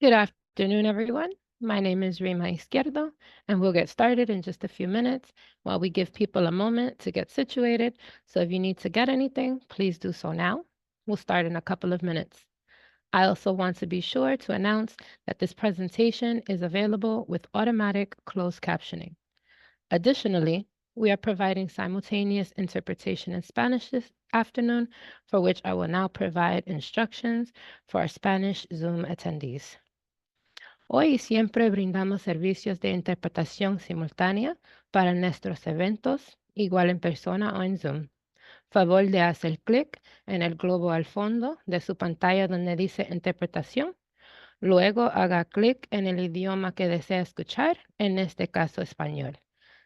Good afternoon, everyone. My name is Rima Izquierdo, and we'll get started in just a few minutes while we give people a moment to get situated. So if you need to get anything, please do so now. We'll start in a couple of minutes. I also want to be sure to announce that this presentation is available with automatic closed captioning. Additionally, we are providing simultaneous interpretation in Spanish this afternoon, for which I will now provide instructions for our Spanish Zoom attendees. Hoy siempre brindamos servicios de interpretación simultánea para nuestros eventos, igual en persona o en Zoom. Favor de hacer clic en el globo al fondo de su pantalla donde dice interpretación. Luego haga clic en el idioma que desea escuchar, en este caso español.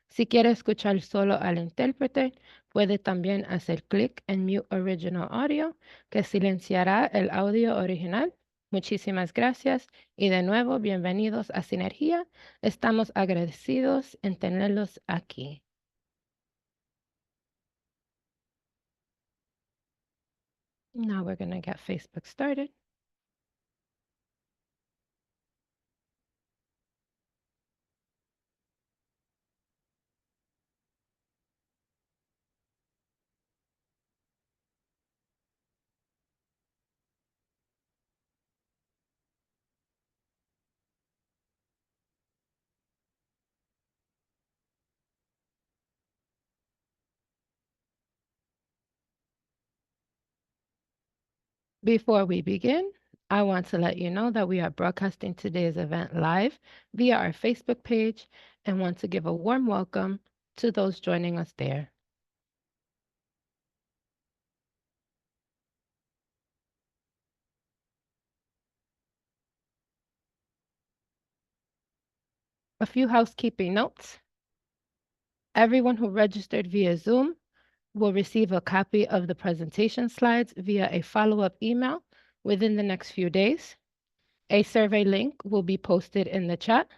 Si quiere escuchar solo al intérprete, puede también hacer clic en Mute Original Audio, que silenciará el audio original. Muchísimas gracias y de nuevo bienvenidos a Sinergia. Estamos agradecidos en tenerlos aquí. Now we're going to get Facebook started. Before we begin, I want to let you know that we are broadcasting today's event live via our Facebook page and want to give a warm welcome to those joining us there. A few housekeeping notes. Everyone who registered via Zoom will receive a copy of the presentation slides via a follow-up email within the next few days. A survey link will be posted in the chat.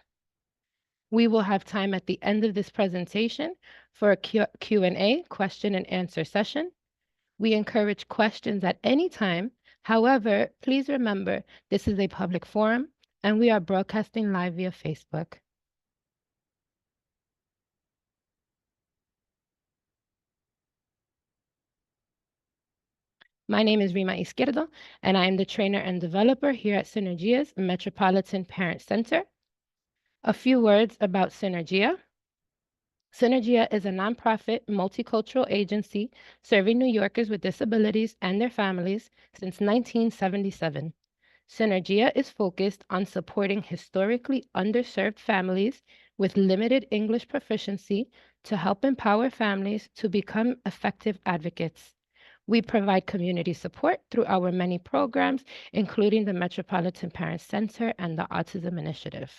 We will have time at the end of this presentation for a Q&A, question and answer session. We encourage questions at any time. However, please remember, this is a public forum and we are broadcasting live via Facebook. My name is Rima Izquierdo, and I am the trainer and developer here at Synergia's Metropolitan Parent Center. A few words about Synergia. Synergia is a nonprofit multicultural agency serving New Yorkers with disabilities and their families since 1977. Synergia is focused on supporting historically underserved families with limited English proficiency to help empower families to become effective advocates. We provide community support through our many programs, including the Metropolitan Parent Center and the Autism Initiative.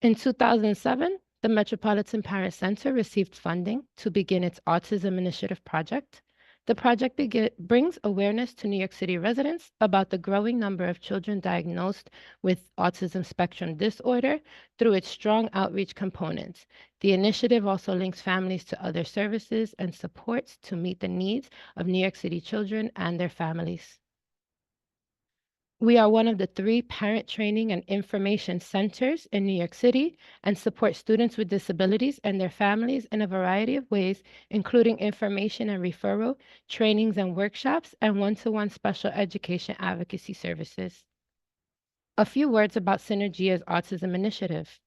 In 2007, the Metropolitan Parent Center received funding to begin its Autism Initiative project. The project brings awareness to New York City residents about the growing number of children diagnosed with autism spectrum disorder through its strong outreach components. The initiative also links families to other services and supports to meet the needs of New York City children and their families. We are one of the 3 parent training and information centers in New York City and support students with disabilities and their families in a variety of ways, including information and referral, trainings and workshops, and one-to-one special education advocacy services. A few words about Synergia's Autism Initiative.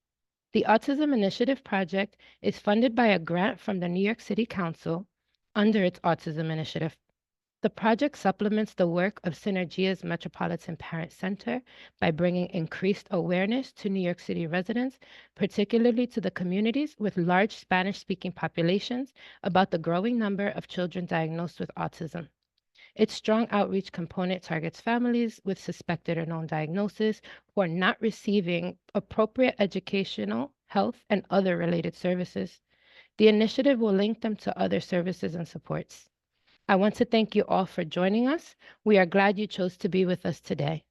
The Autism Initiative project is funded by a grant from the New York City Council under its Autism Initiative. The project supplements the work of Synergia's Metropolitan Parent Center by bringing increased awareness to New York City residents, particularly to the communities with large Spanish-speaking populations, about the growing number of children diagnosed with autism. Its strong outreach component targets families with suspected or known diagnosis who are not receiving appropriate educational, health, and other related services. The initiative will link them to other services and supports. I want to thank you all for joining us. We are glad you chose to be with us today.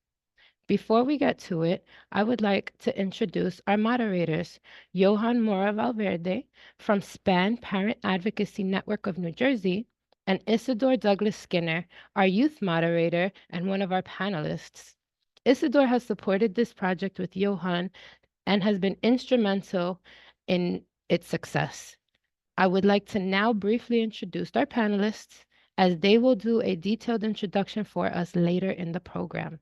Before we get to it, I would like to introduce our moderators, Johan Mora Valverde from SPAN Parent Advocacy Network of New Jersey, and Isidore Douglas Skinner, our youth moderator and one of our panelists. Isidore has supported this project with Johan and has been instrumental in its success. I would like to now briefly introduce our panelists as they will do a detailed introduction for us later in the program.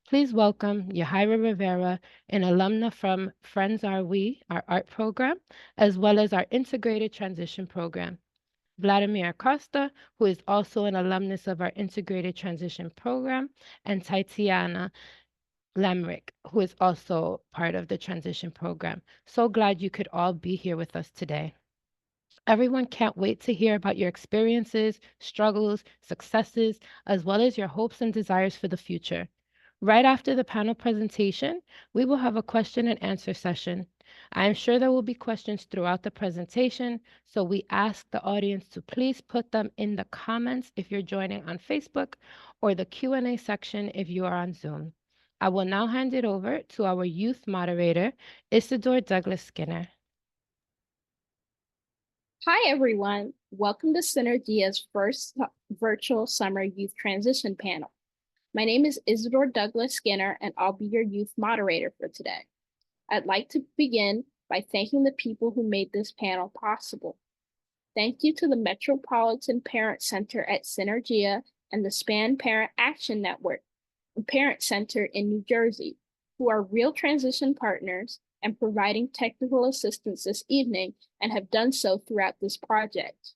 Please welcome Yahaira Rivera, an alumna from Friends Are We, our art program, as well as our integrated transition program. Vladimir Acosta, who is also an alumnus of our integrated transition program, and Tatiana Lamrick, who is also part of the transition program. So glad you could all be here with us today. Everyone can't wait to hear about your experiences, struggles, successes, as well as your hopes and desires for the future. Right after the panel presentation, we will have a question and answer session. I am sure there will be questions throughout the presentation, so we ask the audience to please put them in the comments if you're joining on Facebook or the Q&A section if you are on Zoom. I will now hand it over to our youth moderator, Isidore Douglas Skinner. Hi, everyone. Welcome to Synergia's first virtual summer youth transition panel. My name is Isidore Douglas Skinner, and I'll be your youth moderator for today. I'd like to begin by thanking the people who made this panel possible. Thank you to the Metropolitan Parent Center at Synergia and the SPAN Parent Action Network, a parent center in New Jersey, who are real transition partners and providing technical assistance this evening and have done so throughout this project.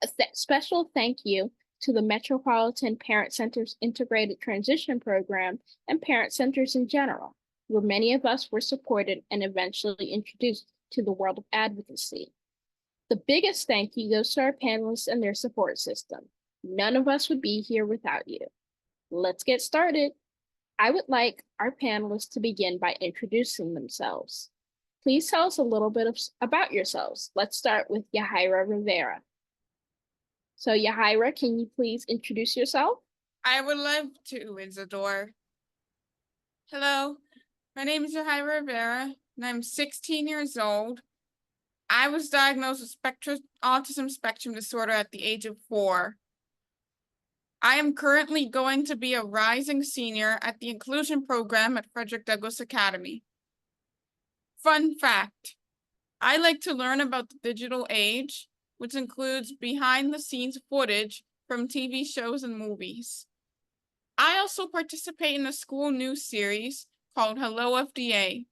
A special thank you to the Metropolitan Parent Center's Integrated Transition Program and parent centers in general, where many of us were supported and eventually introduced to the world of advocacy. The biggest thank you goes to our panelists and their support system. None of us would be here without you. Let's get started. I would like our panelists to begin by introducing themselves. Please tell us a little bit about yourselves. Let's start with Yahaira Rivera. So Yahaira, can you please introduce yourself? I would love to, Isidore. Hello, my name is Yahaira Rivera, and I'm 16 years old. I was diagnosed with autism spectrum disorder at the age of 4. I am currently going to be a rising senior at the inclusion program at Frederick Douglass Academy. Fun fact, I like to learn about the digital age, which includes behind-the-scenes footage from TV shows and movies. I also participate in a school news series called Hello FDA,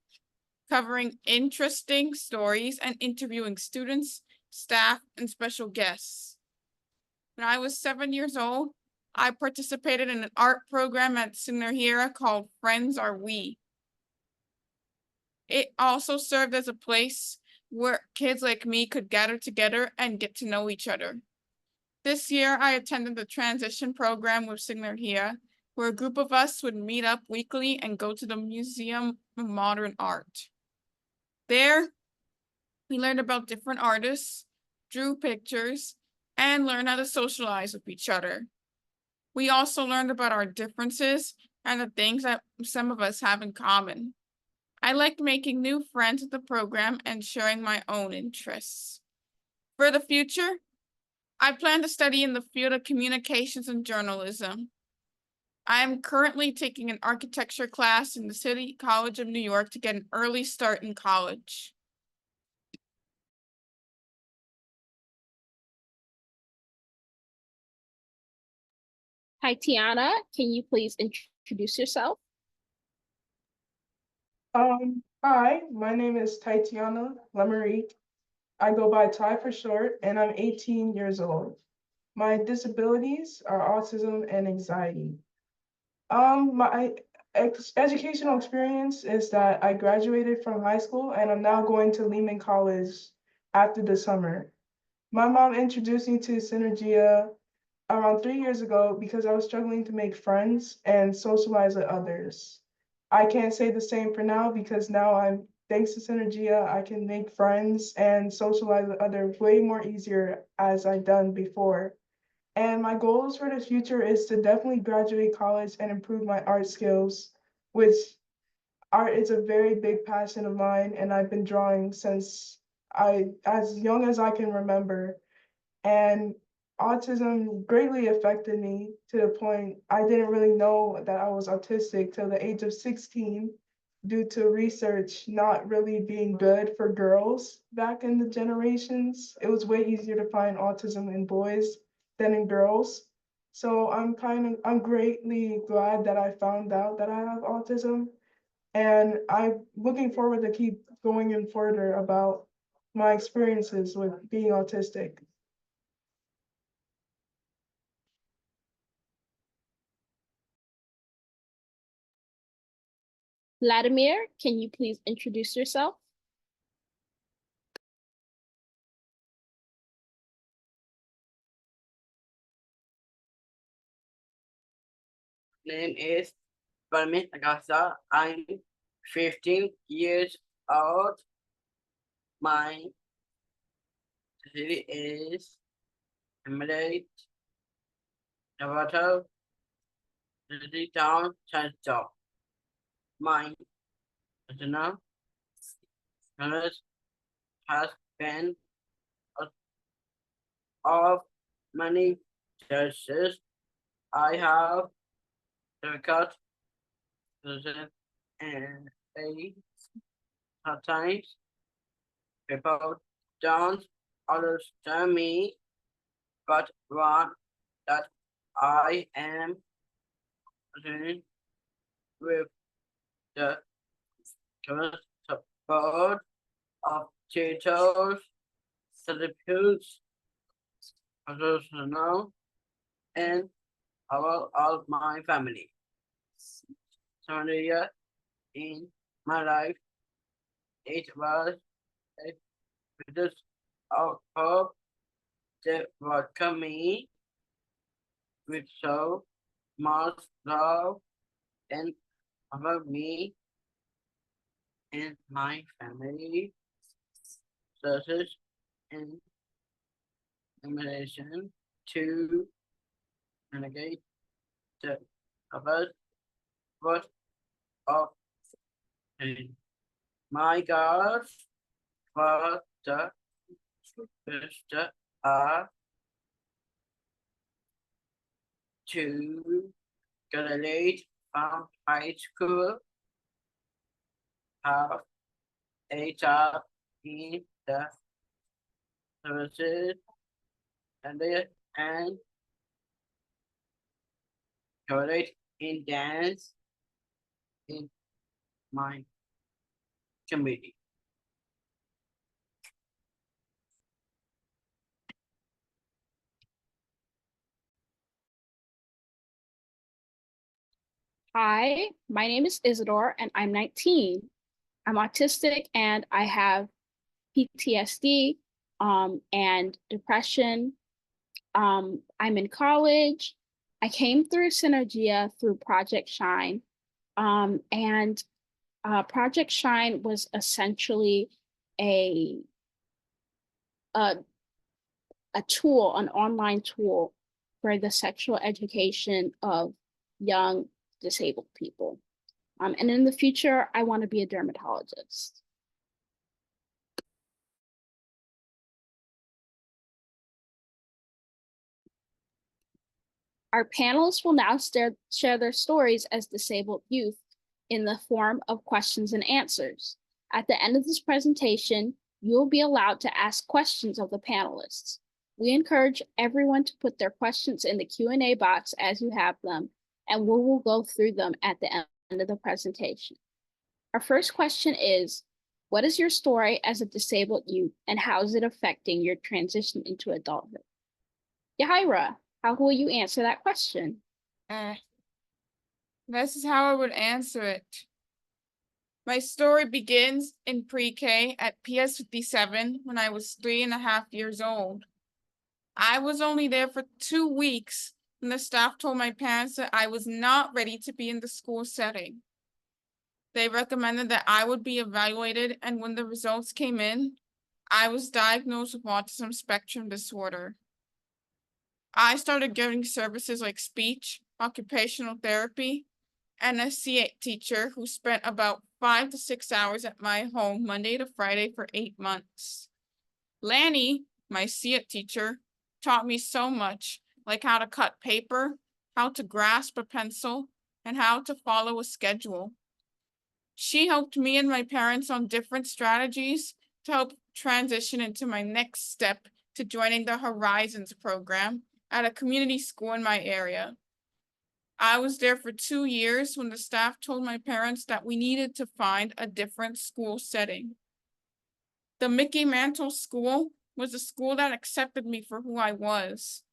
covering interesting stories and interviewing students, staff, and special guests. When I was 7 years old, I participated in an art program at Synergia called Friends Are We. It also served as a place where kids like me could gather together and get to know each other. This year, I attended the transition program with Synergia, where a group of us would meet up weekly and go to the Museum of Modern Art. There, we learned about different artists, drew pictures, and learned how to socialize with each other. We also learned about our differences and the things that some of us have in common. I liked making new friends with the program and sharing my own interests. For the future, I plan to study in the field of communications and journalism. I am currently taking an architecture class in the City College of New York to get an early start in college. Tatiana, can you please introduce yourself? Hi, my name is Tatiana Lamarique. I go by Ty for short, and I'm 18 years old. My disabilities are autism and anxiety. My educational experience is that I graduated from high school and I'm now going to Lehman College after the summer. My mom introduced me to Synergia around 3 years ago because I was struggling to make friends and socialize with others. I can't say the same for now because now thanks to Synergia, I can make friends and socialize with others way more easier as I've done before. And my goals for the future is to definitely graduate college and improve my art skills, which art is a very big passion of mine, and I've been drawing since as young as I can remember. And autism greatly affected me to the point I didn't really know that I was autistic till the age of 16 due to research not really being good for girls back in the generations. It was way easier to find autism in boys than in girls. So I'm greatly glad that I found out that I have autism. And I'm looking forward to keep going in further about my experiences with being autistic. Vladimir, can you please introduce yourself? Name is Vladimir. I'm 15 years old. My city is Emirate, Nevada, city town, TRANSICIÓN. My personal knowledge has been of many churches. I have difficult and sometimes people don't understand me, but one that I am doing with the support of teachers, therapists, professionals, and all my family. Someday in my life, it was a bit of hope that welcomed me with so much love and about me and my family, success and determination to navigate the about what of my God for the first are to graduate from high school, have a job in the services and graduate in dance in my community. Hi, my name is Isidore and I'm 19. I'm autistic and I have PTSD and depression. I'm in college. I came through Synergia through Project Shine. And Project Shine was essentially a tool, an online tool for the sexual education of young disabled people. And in the future, I want to be a dermatologist. Our panelists will now share their stories as disabled youth in the form of questions and answers. At the end of this presentation, you will be allowed to ask questions of the panelists. We encourage everyone to put their questions in the Q&A box as you have them, and we will go through them at the end of the presentation. Our first question is, what is your story as a disabled youth and how is it affecting your transition into adulthood? Yahaira, how will you answer that question? This is how I would answer it. My story begins in pre-K at PS 57 when I was 3.5 years old. I was only there for 2 weeks when the staff told my parents that I was not ready to be in the school setting. They recommended that I would be evaluated, and when the results came in, I was diagnosed with autism spectrum disorder. I started getting services like speech, occupational therapy, and a C8 teacher who spent about 5 to 6 hours at my home Monday to Friday for 8 months. Lanny, my C8 teacher, taught me so much, like how to cut paper, how to grasp a pencil, and how to follow a schedule. She helped me and my parents on different strategies to help transition into my next step to joining the Horizons program at a community school in my area. I was there for 2 years when the staff told my parents that we needed to find a different school setting. The Mickey Mantle School was a school that accepted me for who I was.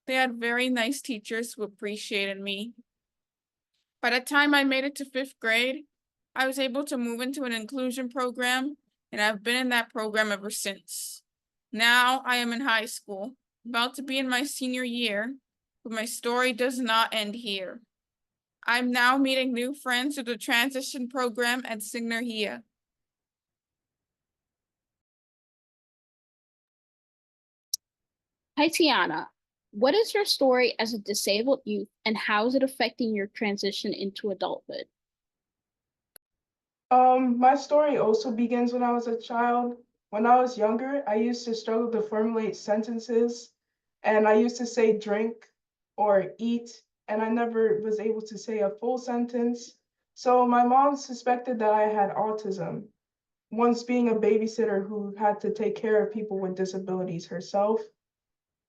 They had very nice teachers who appreciated me. By the time I made it to 5th grade, I was able to move into an inclusion program, and I've been in that program ever since. Now I am in high school, about to be in my senior year, but my story does not end here. I'm now meeting new friends through the transition program at Signerhia. Tiana, what is your story as a disabled youth and how is it affecting your transition into adulthood? My story also begins when I was a child. When I was younger, I used to struggle to formulate sentences, and I used to say drink or eat, and I never was able to say a full sentence. So my mom suspected that I had autism, once being a babysitter who had to take care of people with disabilities herself.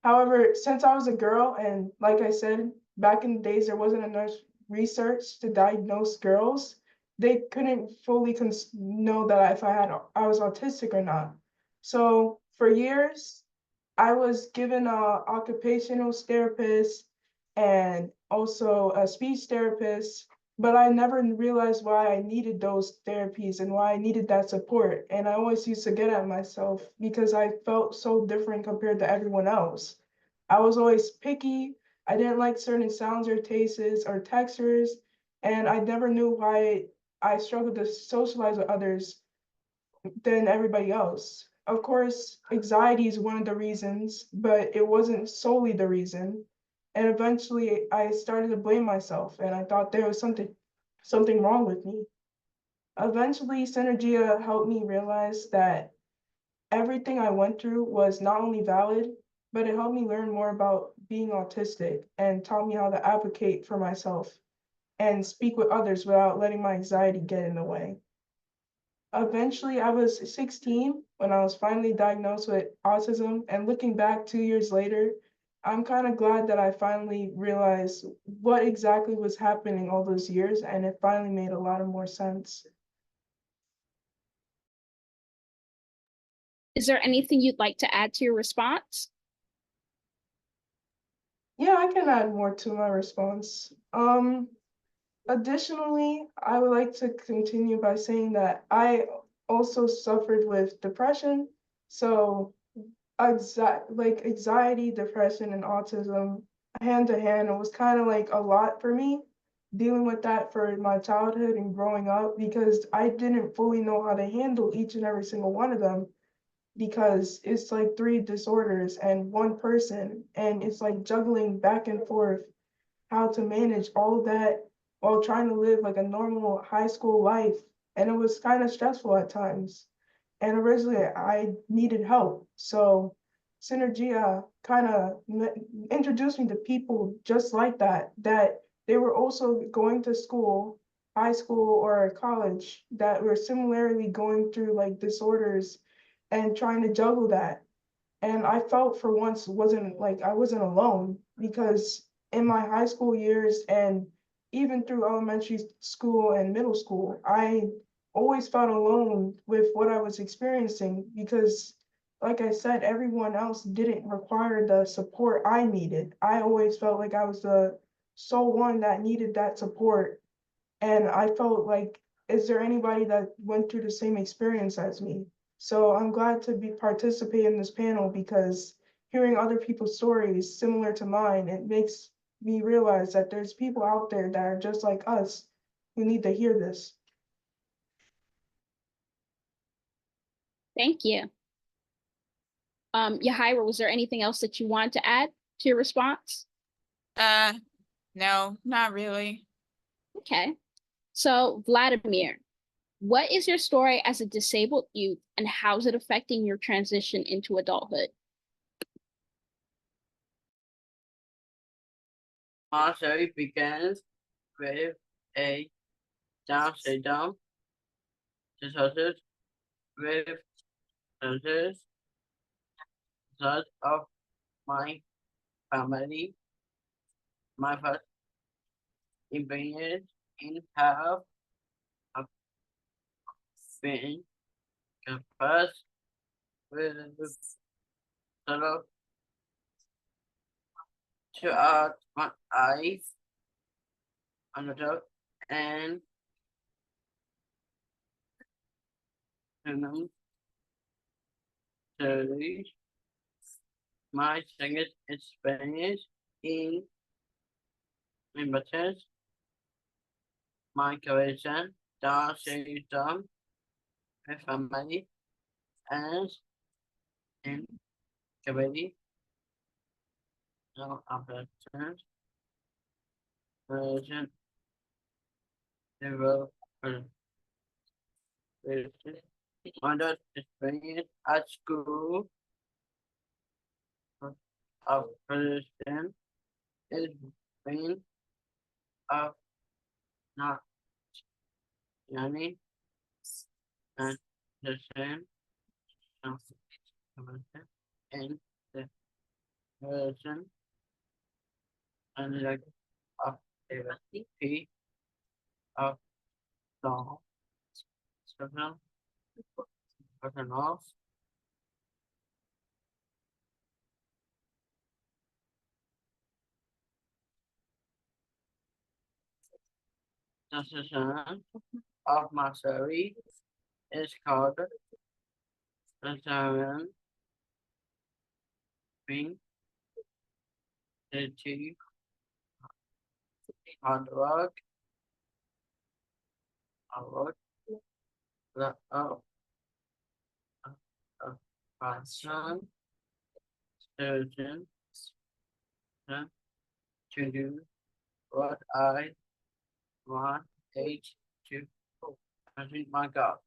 However, since I was a girl, and like I said, back in the days, there wasn't enough research to diagnose girls, they couldn't fully know that if I was autistic or not. So for years, I was given a occupational therapist and also a speech therapist, but I never realized why I needed those therapies and why I needed that support. And I always used to get at myself because I felt so different compared to everyone else. I was always picky. I didn't like certain sounds or tastes or textures, and I never knew why I struggled to socialize with others than everybody else. Of course, anxiety is one of the reasons, but it wasn't solely the reason. And eventually I started to blame myself and I thought there was something wrong with me. Eventually, Synergia helped me realize that everything I went through was not only valid, but it helped me learn more about being autistic and taught me how to advocate for myself and speak with others without letting my anxiety get in the way. Eventually, I was 16 when I was finally diagnosed with autism, and looking back 2 years later, I'm kind of glad that I finally realized what exactly was happening all those years, and it finally made a lot of more sense. Is there anything you'd like to add to your response? Yeah, I can add more to my response. Additionally, I would like to continue by saying that I also suffered with depression. So anxiety, depression, and autism hand to hand, it was kind of like a lot for me dealing with that for my childhood and growing up because I didn't fully know how to handle each and every single one of them because it's like 3 disorders and one person, and it's like juggling back and forth how to manage all of that while trying to live like a normal high school life. And it was kind of stressful at times. And originally I needed help. So Synergia kind of introduced me to people just like that, that they were also going to school, high school or college, that were similarly going through like disorders and trying to juggle that. And I felt for once I wasn't alone because in my high school years and even through elementary school and middle school, I always felt alone with what I was experiencing because, like I said, everyone else didn't require the support I needed. I always felt like I was the sole one that needed that support. And I felt like, is there anybody that went through the same experience as me? So I'm glad to be participate in this panel because hearing other people's stories similar to mine, it makes me realize that there's people out there that are just like us who need to hear this. Thank you. Yahaira, was there anything else that you wanted to add to your response? No, not really. Okay. So Vladimir, what is your story as a disabled youth and how is it affecting your transition into adulthood? My story begins with a Down syndrome disorder with the result of my family. My first experience in health have been the first with sort of throughout my life, another and series. My second experience in business, my creation, Down syndrome, my family, and in community. Now after turn, version, development, under experience at school of president is being of not learning and the same in the version and like of diversity of the personal transition of my story is called presentadores being the hard work, the passion, surgeon, to do what I want to achieve my goal.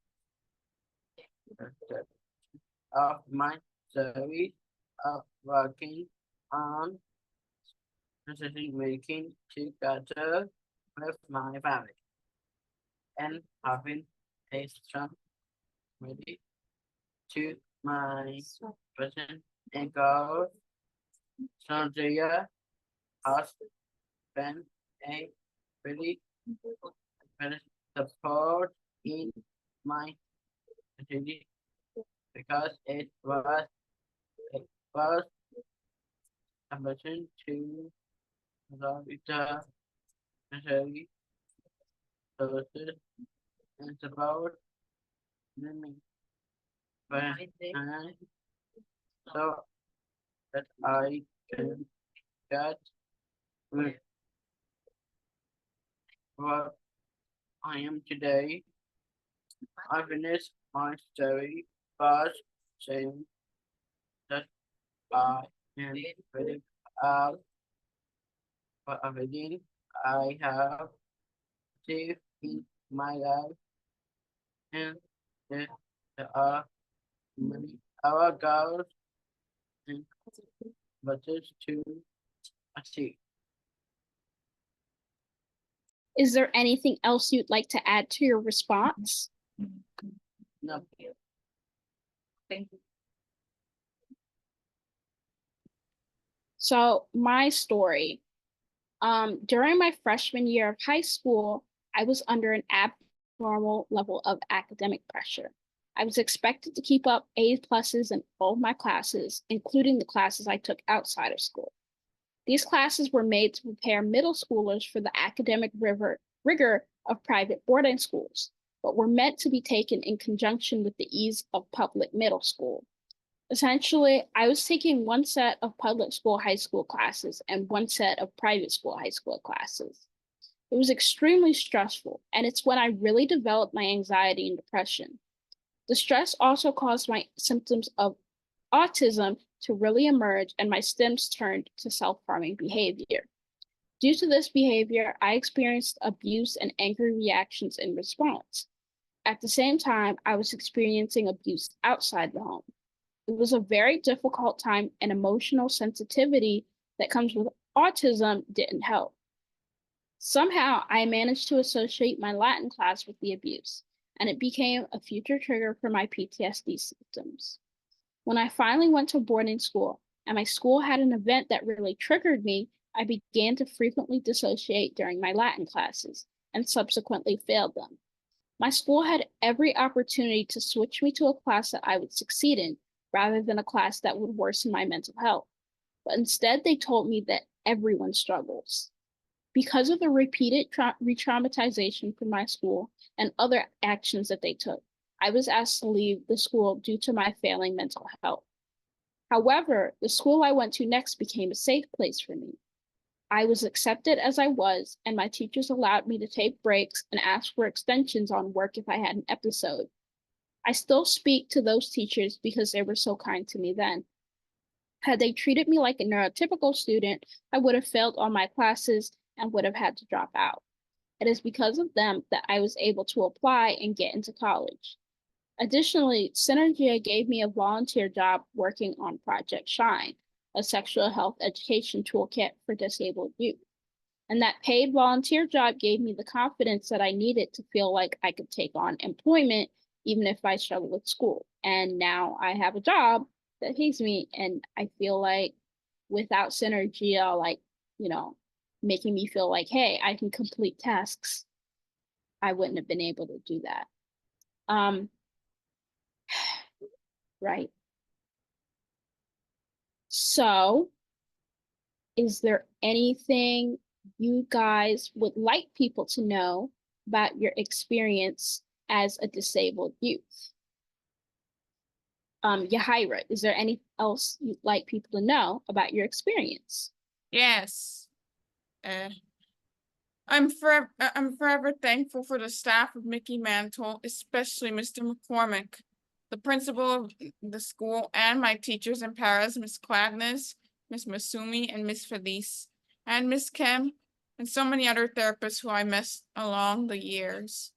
Of my story of working on decision making together with my family and having a strong ready to my present and goal. Sandria has been a really support in my activity because it was a mission to resolve the necessary services and support me. So that I can get with what I am today. I finished my story by saying that I am very proud for everything I have achieved in my life and that there are many our goals and budgets to achieve. Is there anything else you'd like to add to your response? No. Thank you. So my story, during my freshman year of high school, I was under an abnormal level of academic pressure. I was expected to keep up A+ in all of my classes, including the classes I took outside of school. These classes were made to prepare middle schoolers for the academic rigor of private boarding schools, but were meant to be taken in conjunction with the ease of public middle school. Essentially, I was taking one set of public school high school classes and one set of private school high school classes. It was extremely stressful, and it's when I really developed my anxiety and depression. The stress also caused my symptoms of autism to really emerge, and my symptoms turned to self-harming behavior. Due to this behavior, I experienced abuse and angry reactions in response. At the same time, I was experiencing abuse outside the home. It was a very difficult time, and emotional sensitivity that comes with autism didn't help. Somehow, I managed to associate my Latin class with the abuse, and it became a future trigger for my PTSD symptoms. When I finally went to boarding school, and my school had an event that really triggered me, I began to frequently dissociate during my Latin classes, and subsequently failed them. My school had every opportunity to switch me to a class that I would succeed in, rather than a class that would worsen my mental health. But instead, they told me that everyone struggles. Because of the repeated re-traumatization from my school and other actions that they took, I was asked to leave the school due to my failing mental health. However, the school I went to next became a safe place for me. I was accepted as I was, and my teachers allowed me to take breaks and ask for extensions on work if I had an episode. I still speak to those teachers because they were so kind to me then. Had they treated me like a neurotypical student, I would have failed all my classes and would have had to drop out. It is because of them that I was able to apply and get into college. Additionally, Synergia gave me a volunteer job working on Project Shine, a sexual health education toolkit for disabled youth. And that paid volunteer job gave me the confidence that I needed to feel like I could take on employment, even if I struggled with school. And now I have a job that pays me, and I feel like without Synergia, like, making me feel like, hey, I can complete tasks, I wouldn't have been able to do that. Right. So, is there anything you guys would like people to know about your experience as a disabled youth? Yahaira, is there anything else you'd like people to know about your experience? Yes. I'm forever thankful for the staff of Mickey Mantle, especially Mr. McCormick, the principal of the school, and my teachers in Paris, Miss Gladness, Miss Masumi, and Miss Felice, and Miss Kim, and so many other therapists who I met along the years.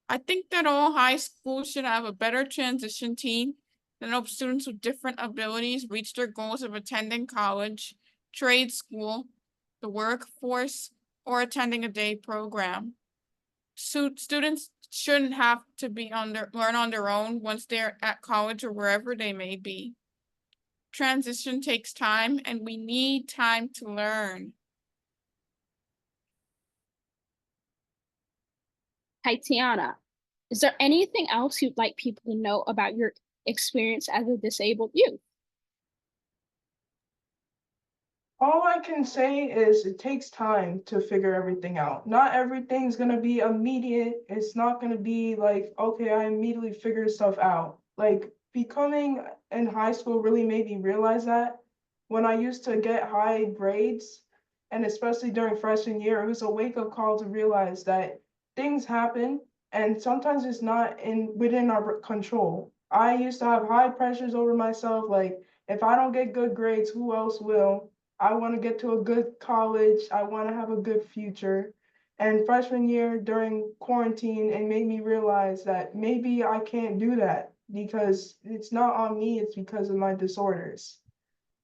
I think that all high schools should have a better transition team that helps students with different abilities reach their goals of attending college, trade school, the workforce, or attending a day program. So students shouldn't have to learn on their own once they're at college or wherever they may be. Transition takes time, and we need time to learn. Tatiana, is there anything else you'd like people to know about your experience as a disabled youth? All I can say is it takes time to figure everything out. Not everything's going to be immediate. It's not going to be like, okay, I immediately figured stuff out. Like becoming in high school really made me realize that when I used to get high grades, and especially during freshman year, it was a wake-up call to realize that things happen and sometimes it's not within our control. I used to have high pressures over myself, like if I don't get good grades, who else will? I want to get to a good college. I want to have a good future. And freshman year during quarantine, it made me realize that maybe I can't do that because it's not on me, it's because of my disorders.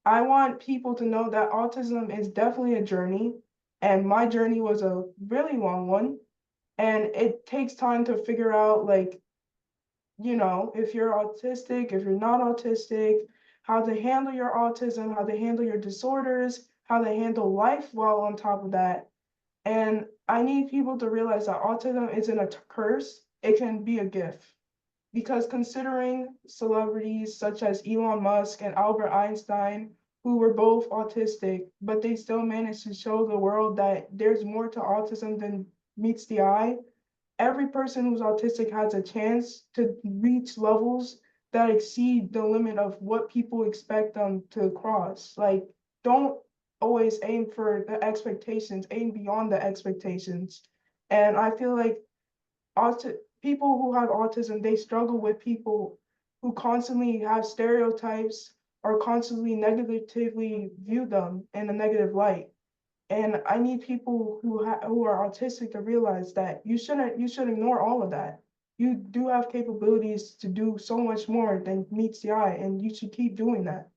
I want people to know that autism is definitely a journey, and my journey was a really long one. And it takes time to figure out, like, if you're autistic, if you're not autistic, how to handle your autism, how to handle your disorders, how to handle life while on top of that. And I need people to realize that autism isn't a curse, it can be a gift. Because considering celebrities such as Elon Musk and Albert Einstein, who were both autistic, but they still managed to show the world that there's more to autism than meets the eye. Every person who's autistic has a chance to reach levels that exceed the limit of what people expect them to cross. Like, don't always aim for the expectations, aim beyond the expectations. And I feel like people who have autism, they struggle with people who constantly have stereotypes or constantly negatively view them in a negative light. And I need people who are autistic to realize that you should ignore all of that. You do have capabilities to do so much more than meets the eye, and you should keep doing that.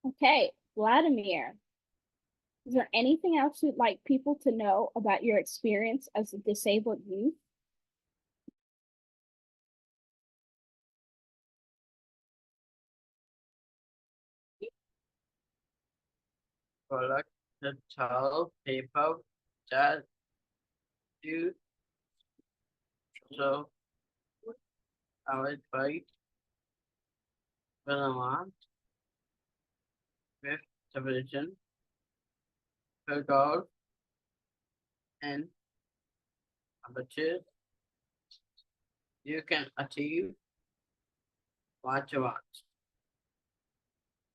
Okay, Vladimir, is there anything else you'd like people to know about your experience as a disabled youth? Collect the tell people that you so I would fight Vermont with television for golf and aperture. You can achieve what you want.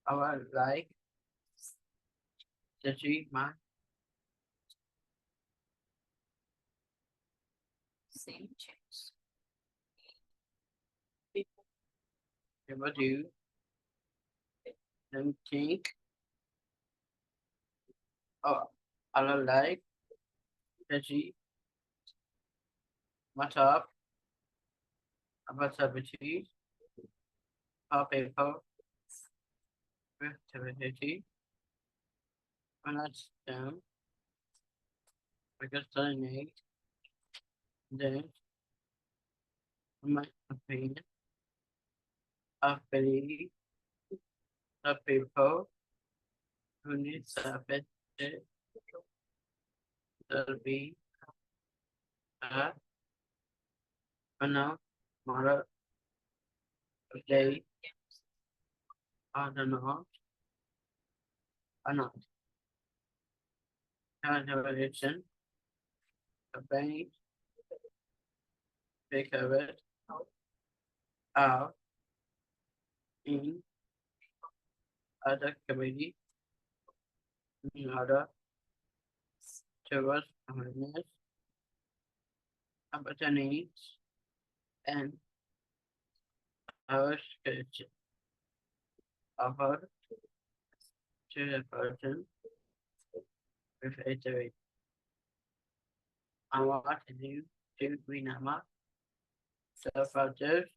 I would like to achieve my same chance. People do and think, oh, I would like to achieve my top opportunity for people with disability. Understand because I need then my opinion of believe the people who need service will be a model they are not evaluation campaign they covered out in other committee in order towards awareness opportunities and our culture offered to the person with HIV. I want to do to be number self-filters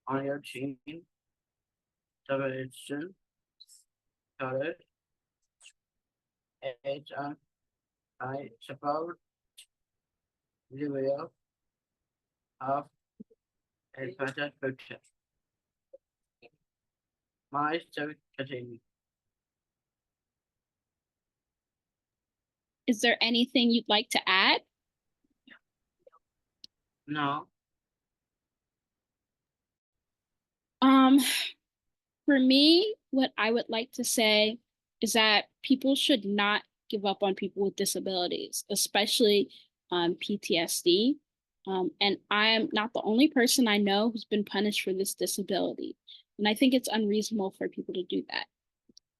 on your team, television, color, age on I support the will of a better future. My story continues. Is there anything you'd like to add? No, For me, what I would like to say is that people should not give up on people with disabilities, especially PTSD. And I am not the only person I know who's been punished for this disability. And I think it's unreasonable for people to do that.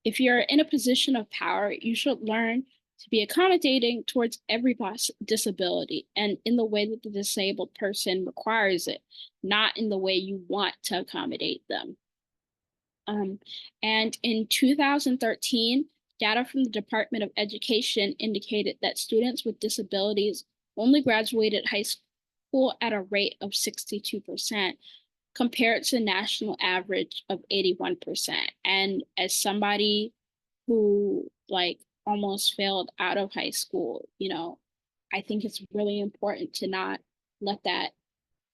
If you're in a position of power, you should learn to be accommodating towards every disability and in the way that the disabled person requires it, not in the way you want to accommodate them. And in 2013, data from the Department of Education indicated that students with disabilities only graduated high school at a rate of 62%, compared to the national average of 81%. And as somebody who almost failed out of high school, I think it's really important to not let that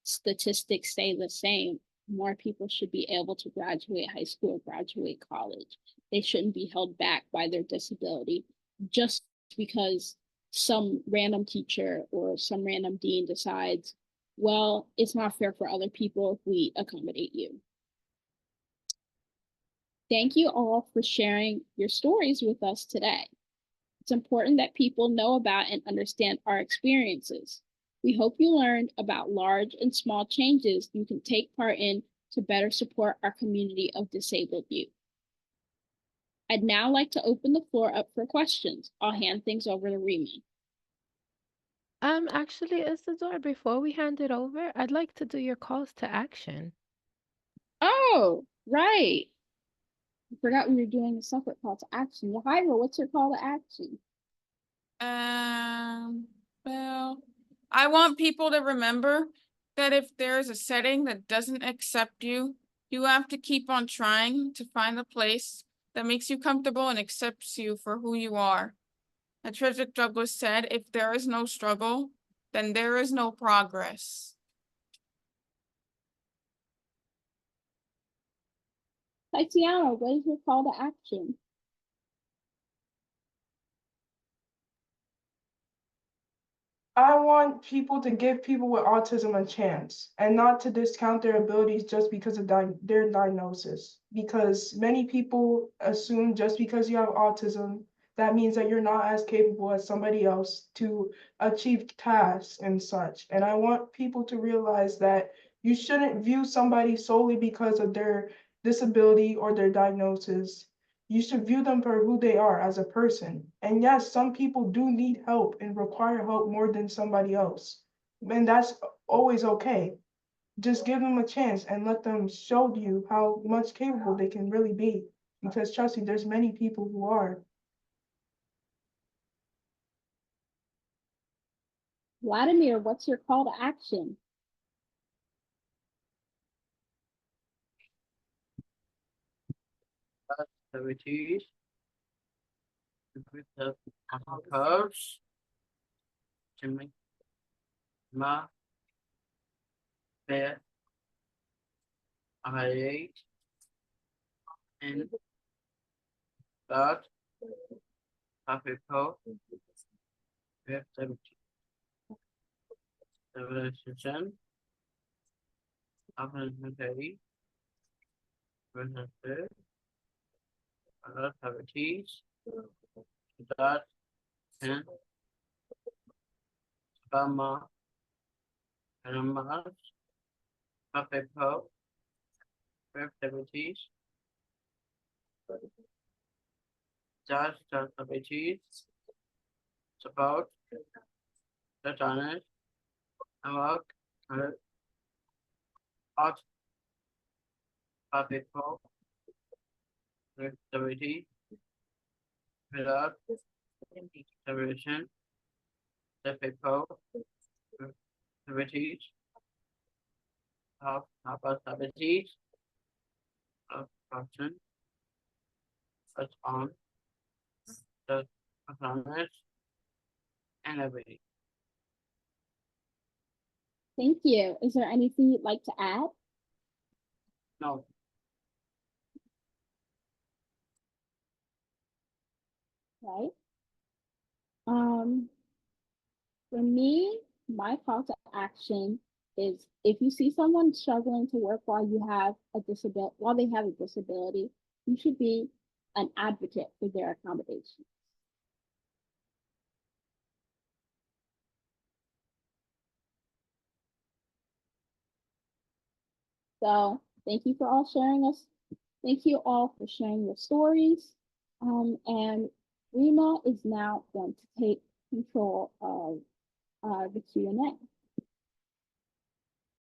statistic stay the same. More people should be able to graduate high school, graduate college. They shouldn't be held back by their disability just because some random teacher or some random dean decides, well, it's not fair for other people if we accommodate you. Thank you all for sharing your stories with us today. It's important that people know about and understand our experiences. We hope you learned about large and small changes you can take part in to better support our community of disabled youth. I'd now like to open the floor up for questions. I'll hand things over to Rima. Actually, Isadora, before we hand it over, I'd like to do your calls to action. Oh, right. I forgot we were doing a separate call to action. Yahira, what's your call to action? Well, I want people to remember that if there's a setting that doesn't accept you, You have to keep on trying to find a place that makes you comfortable and accepts you for who you are. As Frederick Douglass said, if there is no struggle, then there is no progress. Tatiana, what is your call to action? I want people to give people with autism a chance and not to discount their abilities just because of their diagnosis. Because many people assume just because you have autism, that means that you're not as capable as somebody else to achieve tasks and such. And I want people to realize that you shouldn't view somebody solely because of their disability or their diagnosis. You should view them for who they are as a person. And yes, some people do need help and require help more than somebody else. And that's always okay. Just give them a chance and let them show you how much capable they can really be. Because trust me, there's many people who are. Vladimir, what's your call to action? Activities. With the curves. To make my bed. I ate. And that. Happy po. With the session. After the day. Presentadores. Activities. That. And Bama. And Mars. Happy po. With activities. Just activities. Support. The channel. Work. Art. People. Activity. Without. Celebration. The people. Activities. Of activities. Of function. Such on. The performance. And everything. Thank you. Is there anything you'd like to add? No. Right. For me, my call to action is if you see someone struggling to work while they have a disability, you should be an advocate for their accommodation. So thank you for all sharing us. Thank you all for sharing your stories. And Rima is now going to take control of the Q&A.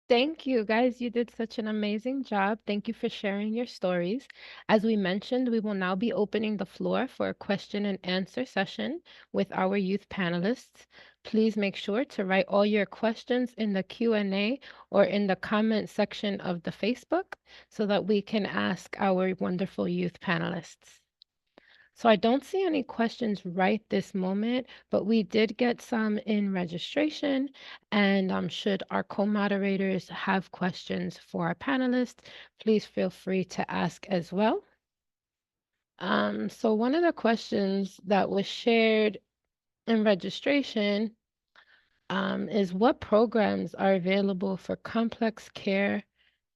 Thank you, guys. You did such an amazing job. Thank you for sharing your stories. As we mentioned, we will now be opening the floor for a question and answer session with our youth panelists. Please make sure to write all your questions in the Q&A or in the comment section of the Facebook so that we can ask our wonderful youth panelists. So I don't see any questions right this moment, but we did get some in registration. And should our co-moderators have questions for our panelists, please feel free to ask as well. So one of the questions that was shared in registration is what programs are available for complex care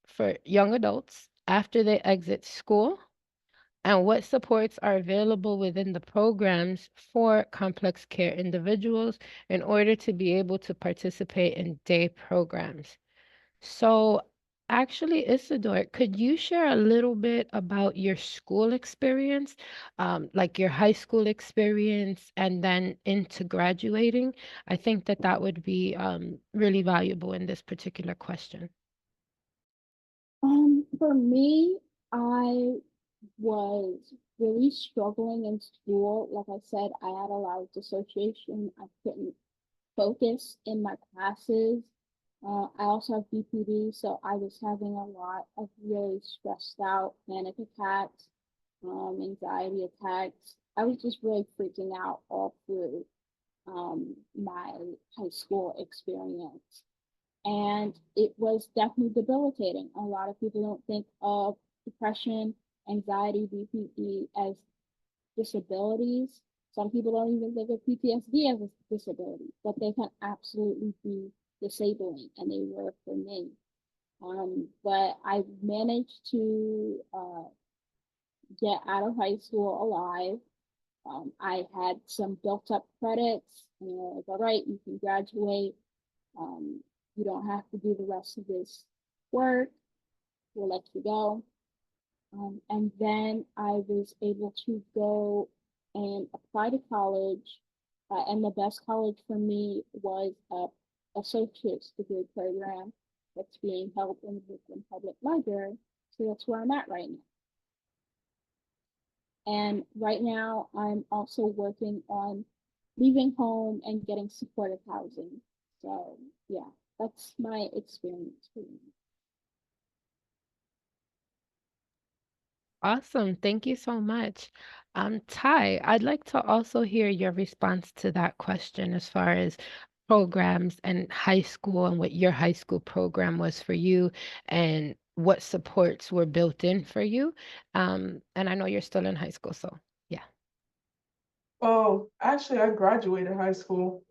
for young adults after they exit school? And what supports are available within the programs for complex care individuals in order to be able to participate in day programs. So actually, Isidore, could you share a little bit about your school experience, like your high school experience and then into graduating? I think that that would be really valuable in this particular question. For me, I was really struggling in school. Like I said, I had a lot of dissociation. I couldn't focus in my classes. I also have BPD, so I was having a lot of really stressed out panic attacks, anxiety attacks. I was just really freaking out all through my high school experience. And it was definitely debilitating. A lot of people don't think of depression, anxiety, BPD as disabilities. Some people don't even think of PTSD as a disability, but they can absolutely be disabling, and they were for me. But I managed to get out of high school alive. I had some built up credits, and they're like, all right, you can graduate. You don't have to do the rest of this work. We'll let you go. And then I was able to go and apply to college. And the best college for me was a associate's degree program that's being held in the Brooklyn Public Library. So that's where I'm at right now. And right now, I'm also working on leaving home and getting supportive housing. So yeah, that's my experience for me. Awesome. Thank you so much. Ty, I'd like to also hear your response to that question as far as programs and high school and what your high school program was for you and what supports were built in for you. And I know you're still in high school, so yeah. Oh, actually, I graduated high school.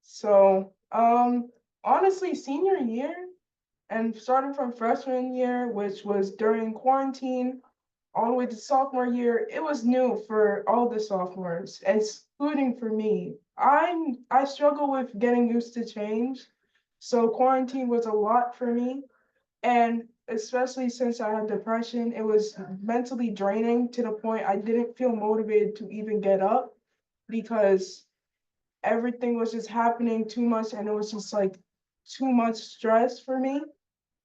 So, honestly, senior year and starting from freshman year, which was during quarantine, all the way to sophomore year, it was new for all the sophomores, excluding for me. I struggle with getting used to change, so quarantine was a lot for me. And especially since I had depression, it was mentally draining to the point I didn't feel motivated to even get up because everything was just happening too much and it was just like too much stress for me.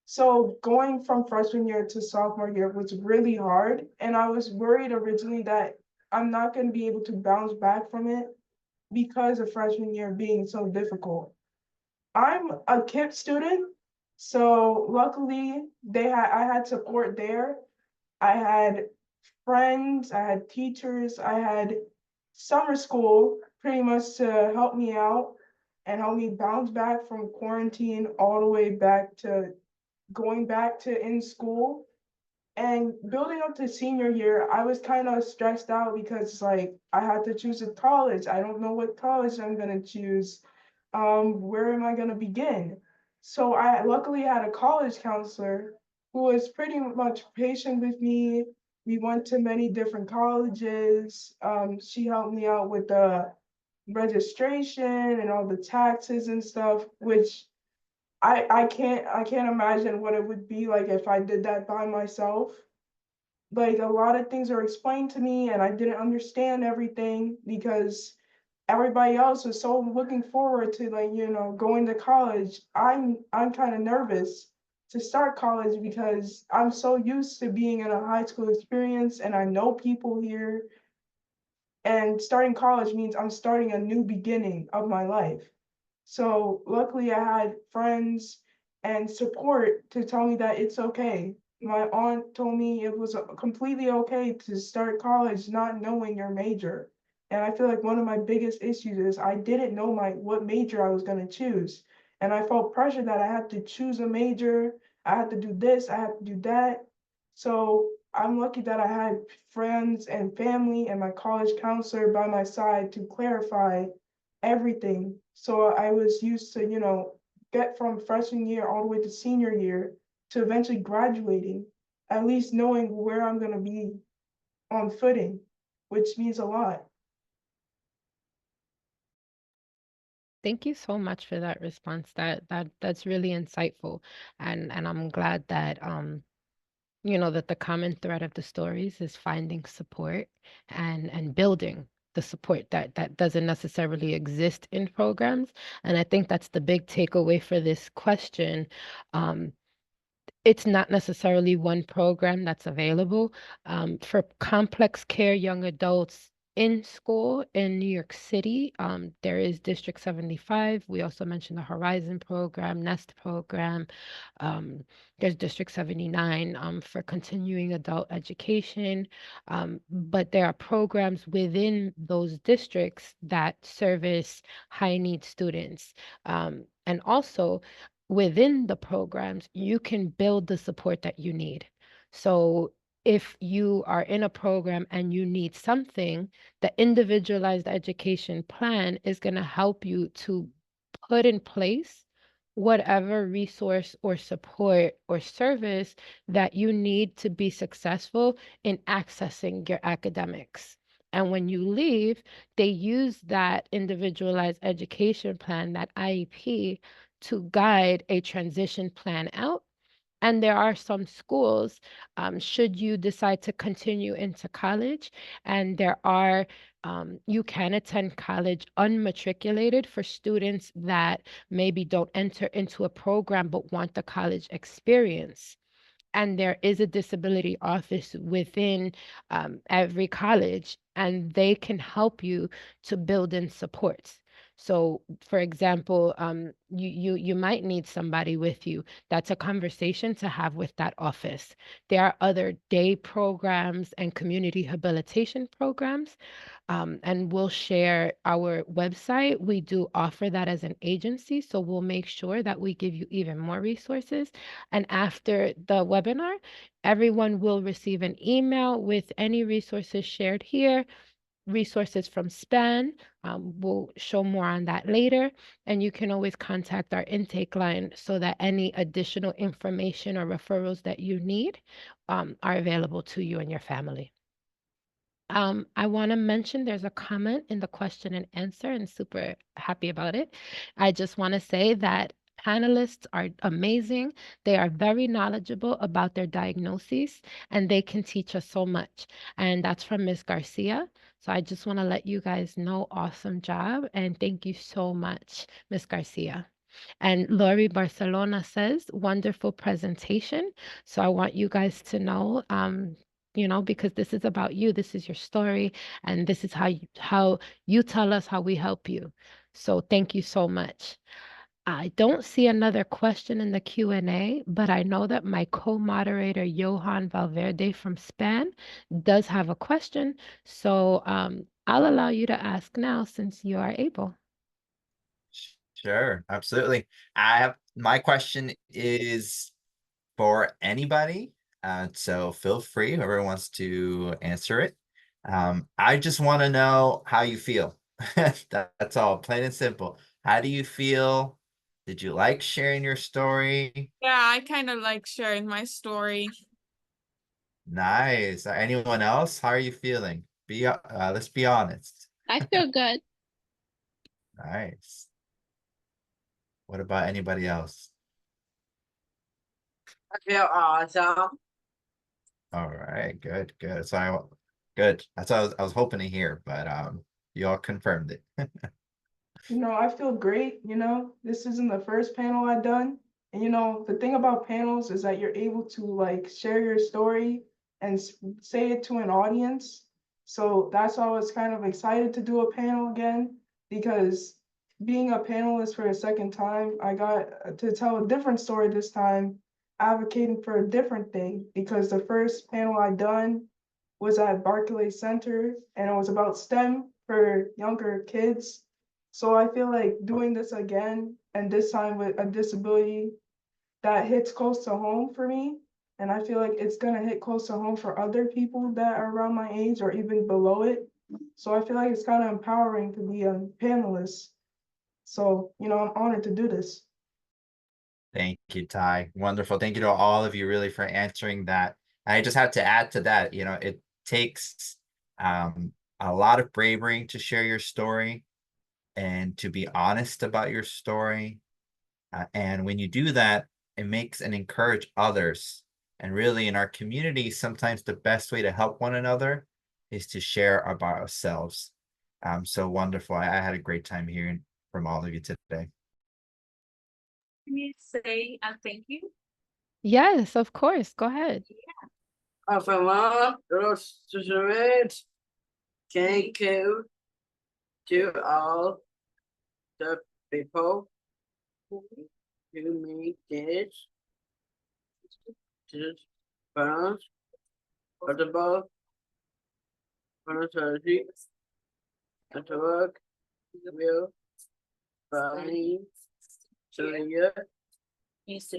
So going from freshman year to sophomore year was really hard. And I was worried originally that I'm not going to be able to bounce back from it because of freshman year being so difficult. I'm a KIPP student, so luckily I had support there. I had friends, I had teachers, I had summer school pretty much to help me out and help me bounce back from quarantine all the way back to going back to in school. And building up to senior year, I was kind of stressed out because like I had to choose a college. I don't know what college I'm gonna choose. Where am I gonna begin? So I luckily had a college counselor who was pretty much patient with me. We went to many different colleges. She helped me out with the registration and all the taxes and stuff, which I can't imagine what it would be like if I did that by myself. Like a lot of things are explained to me and I didn't understand everything because everybody else was so looking forward to like, going to college. I'm kind of nervous to start college because I'm so used to being in a high school experience and I know people here. And starting college means I'm starting a new beginning of my life. So luckily I had friends and support to tell me that it's okay. My aunt told me it was completely okay to start college not knowing your major. And I feel like one of my biggest issues is I didn't know what major I was going to choose. And I felt pressure that I had to choose a major, I had to do this, I had to do that. So I'm lucky that I had friends and family and my college counselor by my side to clarify everything. So I was used to, get from freshman year all the way to senior year to eventually graduating, at least knowing where I'm going to be on footing, which means a lot. Thank you so much for that response. That's really insightful. And I'm glad that that the common thread of the stories is finding support and building the support that doesn't necessarily exist in programs. And I think that's the big takeaway for this question. It's not necessarily one program that's available. For complex care young adults, in school in New York City, there is District 75. We also mentioned the Horizon program, Nest program. There's District 79 for continuing adult education. But there are programs within those districts that service high need students. And also within the programs, you can build the support that you need. So if you are in a program and you need something, the individualized education plan is going to help you to put in place whatever resource or support or service that you need to be successful in accessing your academics. And when you leave, they use that individualized education plan, that IEP, to guide a transition plan out. And there are some schools, should you decide to continue into college, and there are, you can attend college unmatriculated for students that maybe don't enter into a program but want the college experience. And there is a disability office within every college, and they can help you to build in supports. So, for example, you might need somebody with you. That's a conversation to have with that office. There are other day programs and community habilitation programs, and we'll share our website. We do offer that as an agency, so we'll make sure that we give you even more resources. And after the webinar, everyone will receive an email with any resources shared here, resources from SPAN. We'll show more on that later. And you can always contact our intake line so that any additional information or referrals that you need are available to you and your family. I want to mention there's a comment in the question and answer, and super happy about it. I just want to say that panelists are amazing. They are very knowledgeable about their diagnoses, and they can teach us so much. And that's from Ms. Garcia. So I just want to let you guys know, awesome job, and thank you so much, Ms. Garcia. And Lori Barcelona says, wonderful presentation. So I want you guys to know, because this is about you, this is your story, and this is how you tell us how we help you. So thank you so much. I don't see another question in the Q&A, but I know that my co-moderator, Johan Valverde from SPAN, does have a question. So I'll allow you to ask now since you are able. Sure, absolutely. My question is for anybody. So feel free, whoever wants to answer it. I just want to know how you feel. That's all, plain and simple. How do you feel? Did you like sharing your story? Yeah, I kind of like sharing my story. Nice. Anyone else? How are you feeling? Let's be honest. I feel good. Nice. What about anybody else? I feel awesome. All right, good. So good. That's what I was hoping to hear, but you all confirmed it. I feel great. This isn't the first panel I've done. And the thing about panels is that you're able to like share your story and say it to an audience. So that's why I was kind of excited to do a panel again, because being a panelist for a second time, I got to tell a different story this time, advocating for a different thing, because the first panel I done was at Barclay Center, and it was about STEM for younger kids. So I feel like doing this again, and this time with a disability that hits close to home for me. And I feel like it's gonna hit close to home for other people that are around my age or even below it. So I feel like it's kind of empowering to be a panelist. So, I'm honored to do this. Thank you, Ty. Wonderful. Thank you to all of you really for answering that. I just have to add to that, it takes a lot of bravery to share your story and to be honest about your story. And when you do that, it makes and encourage others. And really in our community, sometimes the best way to help one another is to share about ourselves. So wonderful. I had a great time hearing from all of you today. Can you say thank you? Yes, of course. Go ahead. Afirmar los Thank you to all the people who made this balance possible, voluntarily, at work, will, Bani, Surya, Miss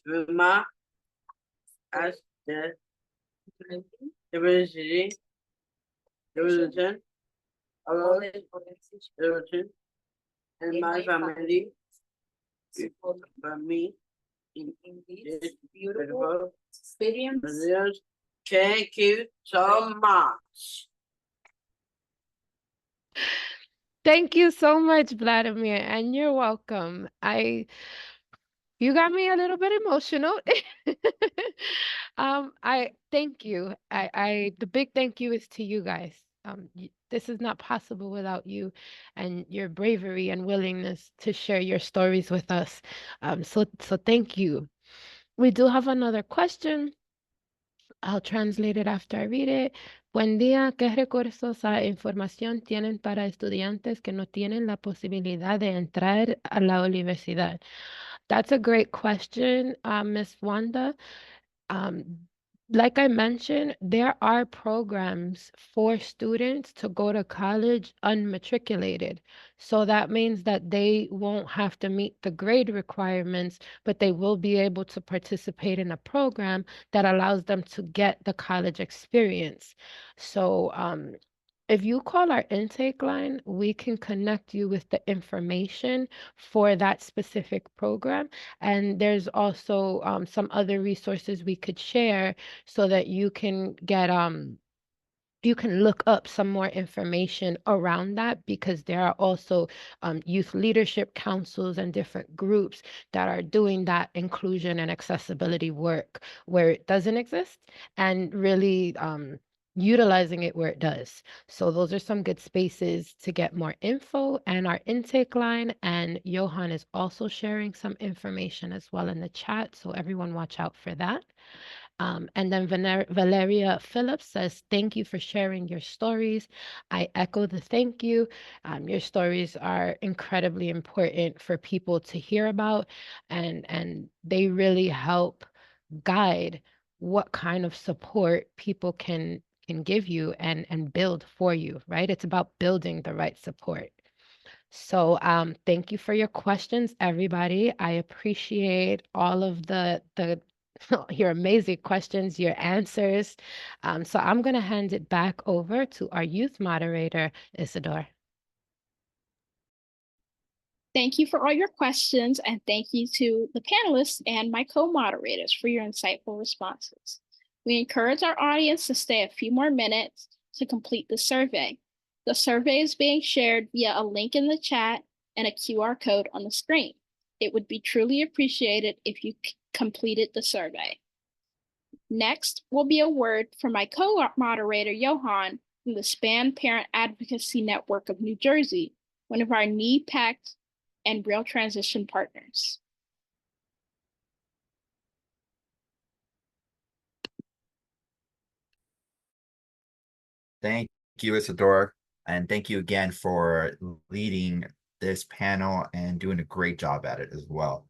Vilma, as the diversity, representation of everything, and my family, by me, in this beautiful experience. Thank you so much. Thank you so much, Vladimir, and you're welcome. You got me a little bit emotional. I thank you. The big thank you is to you guys. This is not possible without you and your bravery and willingness to share your stories with us. So thank you. We do have another question. I'll translate it after I read it. Buen día, ¿qué recursos e información tienen para estudiantes que no tienen la posibilidad de entrar a la universidad? That's a great question, Miss Wanda. Like I mentioned, there are programs for students to go to college unmatriculated. So that means that they won't have to meet the grade requirements, but they will be able to participate in a program that allows them to get the college experience. So if you call our intake line, we can connect you with the information for that specific program. And there's also some other resources we could share so that you can get you can look up some more information around that, because there are also youth leadership councils and different groups that are doing that inclusion and accessibility work where it doesn't exist, and really utilizing it where it does. So those are some good spaces to get more info, and our intake line, and Johan is also sharing some information as well in the chat, so everyone watch out for that. And then Valeria Phillips says, thank you for sharing your stories. I echo the thank you. Your stories are incredibly important for people to hear about, and they really help guide what kind of support people can give you and build for you, right? It's about building the right support. So thank you for your questions, everybody. I appreciate all of the your amazing questions, your answers. So I'm going to hand it back over to our youth moderator, Isidore. Thank you for all your questions, and thank you to the panelists and my co-moderators for your insightful responses. We encourage our audience to stay a few more minutes to complete the survey. The survey is being shared via a link in the chat and a QR code on the screen. It would be truly appreciated if you completed the survey. Next will be a word from my co-moderator, Johan, from the SPAN Parent Advocacy Network of New Jersey, one of our knee-packed and real transition partners. Thank you, Isadora, and thank you again for leading this panel and doing a great job at it as well.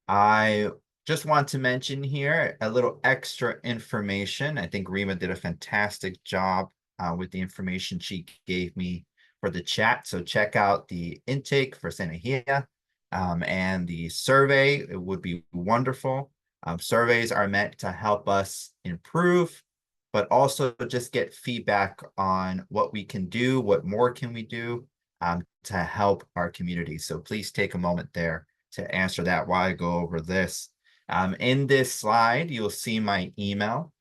I just want to mention here a little extra information. I think Rima did a fantastic job with the information she gave me for the chat. So check out the intake for Senahia and the survey. It would be wonderful. Surveys are meant to help us improve, but also just get feedback on what we can do, what more can we do to help our community. So please take a moment there to answer that while I go over this. In this slide, you'll see my email.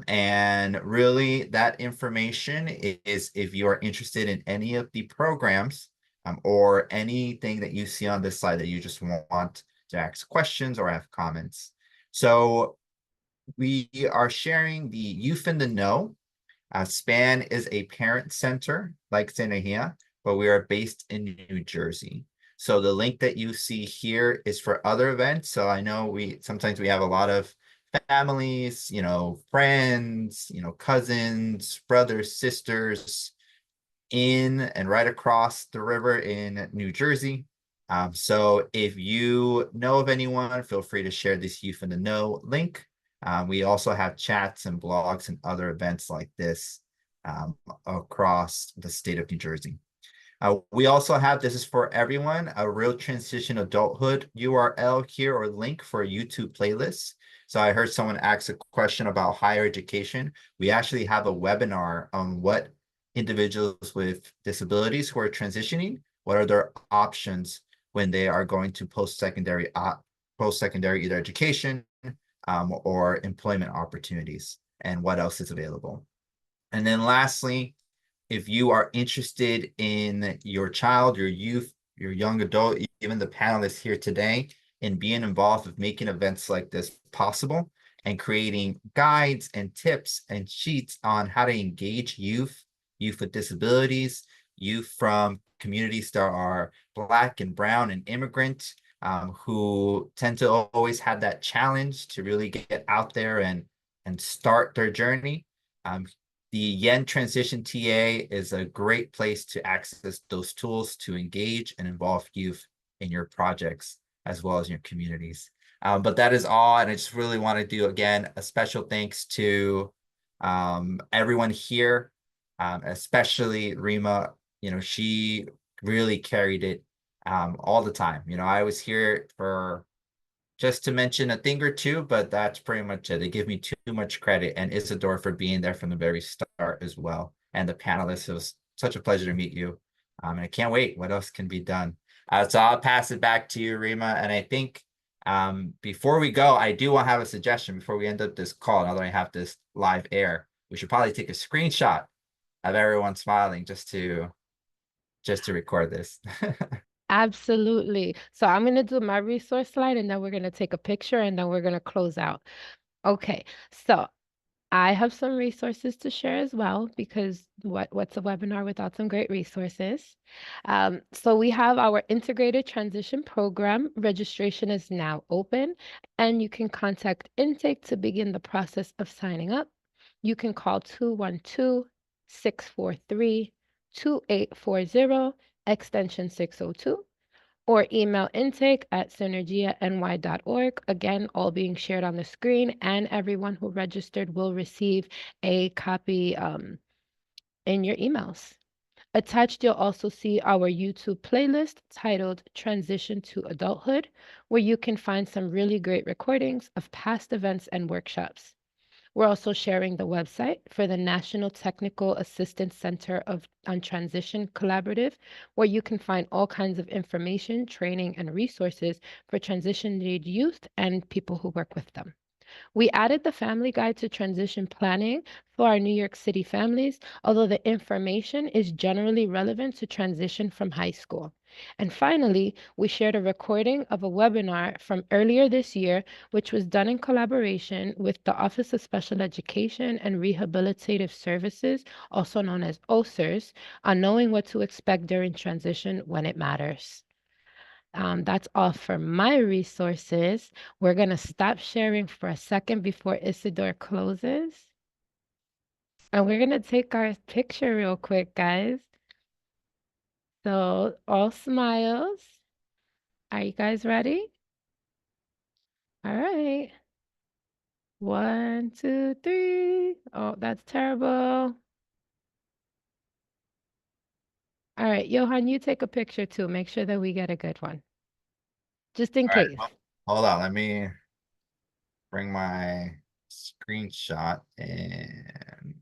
And really that information is if you are interested in any of the programs or anything that you see on this slide that you just want to ask questions or have comments. So we are sharing the Youth in the Know. SPAN is a parent center like Senahia, but we are based in New Jersey. So the link that you see here is for other events. So I know sometimes we have a lot of families, friends, cousins, brothers, sisters, in and right across the river in New Jersey. So if you know of anyone, feel free to share this Youth in the Know link. We also have chats and blogs and other events like this across the state of New Jersey. We also have, this is for everyone, a Real Transition Adulthood URL here or link for a YouTube playlist. So I heard someone ask a question about higher education. We actually have a webinar on what individuals with disabilities who are transitioning, what are their options when they are going to post-secondary either education or employment opportunities, and what else is available. And then lastly, if you are interested in your child, your youth, your young adult, even the panelists here today, in being involved with making events like this possible and creating guides and tips and sheets on how to engage youth with disabilities, youth from communities that are Black and brown and immigrant, who tend to always have that challenge to really get out there and start their journey. The Yen Transition TA is a great place to access those tools to engage and involve youth in your projects as well as your communities. But that is all, and I just really want to do, again, a special thanks to everyone here, especially Rima. You know, she really carried it all the time. You know, I was here for just to mention a thing or two, but that's pretty much it. They give me too much credit, and Isidore for being there from the very start as well. And the panelists, it was such a pleasure to meet you. And I can't wait what else can be done. So I'll pass it back to you, Rima. And I think before we go, I do want to have a suggestion before we end up this call. Now that I have this live air, we should probably take a screenshot of everyone smiling just to record this. Absolutely. So I'm going to do my resource slide, and then we're going to take a picture, and then we're going to close out. Okay, so I have some resources to share as well, because what's a webinar without some great resources? So we have our integrated transition program. Registration is now open, and you can contact intake to begin the process of signing up. You can call 212-643-2840, extension 602, or email intake@synergiany.org. Again, all being shared on the screen, and everyone who registered will receive a copy in your emails. Attached, you'll also see our YouTube playlist titled Transition to Adulthood, where you can find some really great recordings of past events and workshops. We're also sharing the website for the National Technical Assistance Center on Transition Collaborative, where you can find all kinds of information, training, and resources for transition-age youth and people who work with them. We added the Family Guide to Transition Planning for our New York City families, although the information is generally relevant to transition from high school. And finally, we shared a recording of a webinar from earlier this year, which was done in collaboration with the Office of Special Education and Rehabilitative Services, also known as OSERS, on knowing what to expect during transition when it matters. That's all for my resources. We're going to stop sharing for a second before Isidore closes. And we're going to take our picture real quick, guys. So all smiles. Are you guys ready? All right. 1, 2, 3. Oh, that's terrible. All right, Johan, you take a picture too. Make sure that we get a good one. Just in case. Hold on, let me bring my screenshot and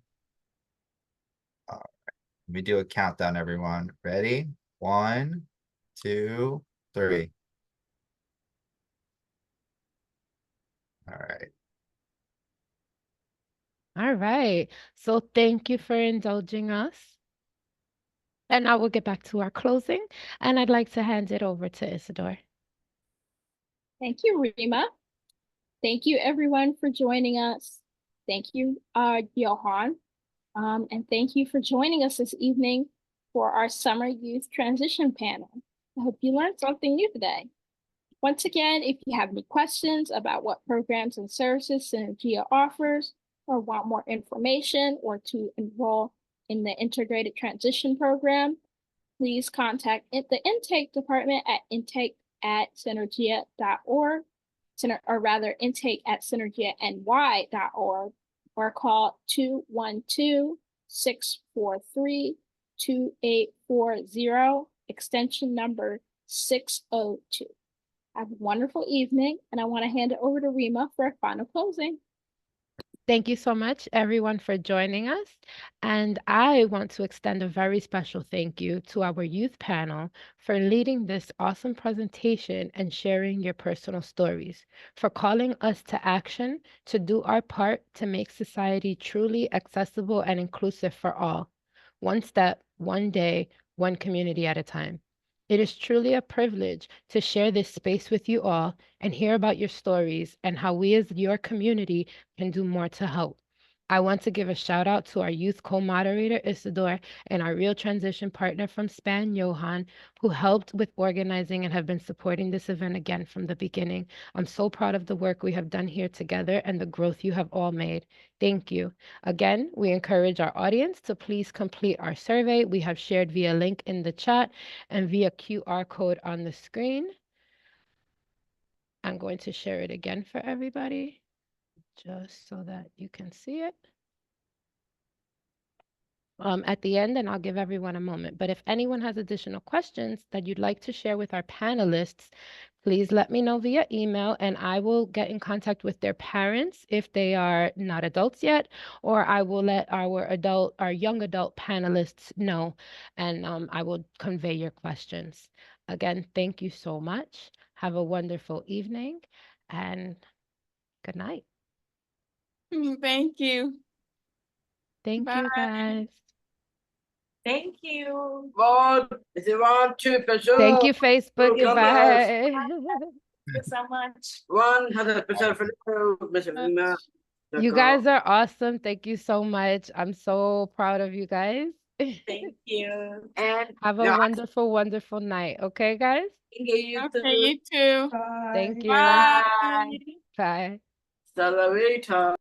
all right, let me do a countdown, everyone. Ready? 1, 2, 3. All right. All right. So thank you for indulging us. And now we'll get back to our closing. And I'd like to hand it over to Isidore. Thank you, Rima. Thank you, everyone, for joining us. Thank you, Johan. And thank you for joining us this evening for our Summer Youth Transition Panel. I hope you learned something new today. Once again, if you have any questions about what programs and services Synergia offers, or want more information, or to enroll in the Integrated Transition Program, please contact the intake department at intake@synergia.org, or rather intake@synergiany.org, or call 212-643-2840, extension number 602. Have a wonderful evening, and I want to hand it over to Rima for a final closing. Thank you so much, everyone, for joining us. And I want to extend a very special thank you to our youth panel for leading this awesome presentation and sharing your personal stories, for calling us to action to do our part to make society truly accessible and inclusive for all, one step, one day, one community at a time. It is truly a privilege to share this space with you all and hear about your stories and how we as your community can do more to help. I want to give a shout out to our youth co-moderator, Isidore, and our real transition partner from SPAN, Johan, who helped with organizing and have been supporting this event again from the beginning. I'm so proud of the work we have done here together and the growth you have all made. Thank you. Again, we encourage our audience to please complete our survey. We have shared via link in the chat and via QR code on the screen. I'm going to share it again for everybody, just so that you can see it at the end, and I'll give everyone a moment. But if anyone has additional questions that you'd like to share with our panelists, please let me know via email, and I will get in contact with their parents if they are not adults yet, or I will let our young adult panelists know, and I will convey your questions. Again, thank you so much. Have a wonderful evening, and good night. Thank you. Thank you, guys. Thank you. 1, is it 1, 2, pressure? Thank you, Facebook. Welcome, Goodbye. Thank you so much. 100% for Mr. Rima. You guys are awesome. Thank you so much. I'm so proud of you guys. Thank you. And Have a wonderful, wonderful night. Okay, guys? you Okay, you too. Bye. Thank you. Bye. Bye. Salawita.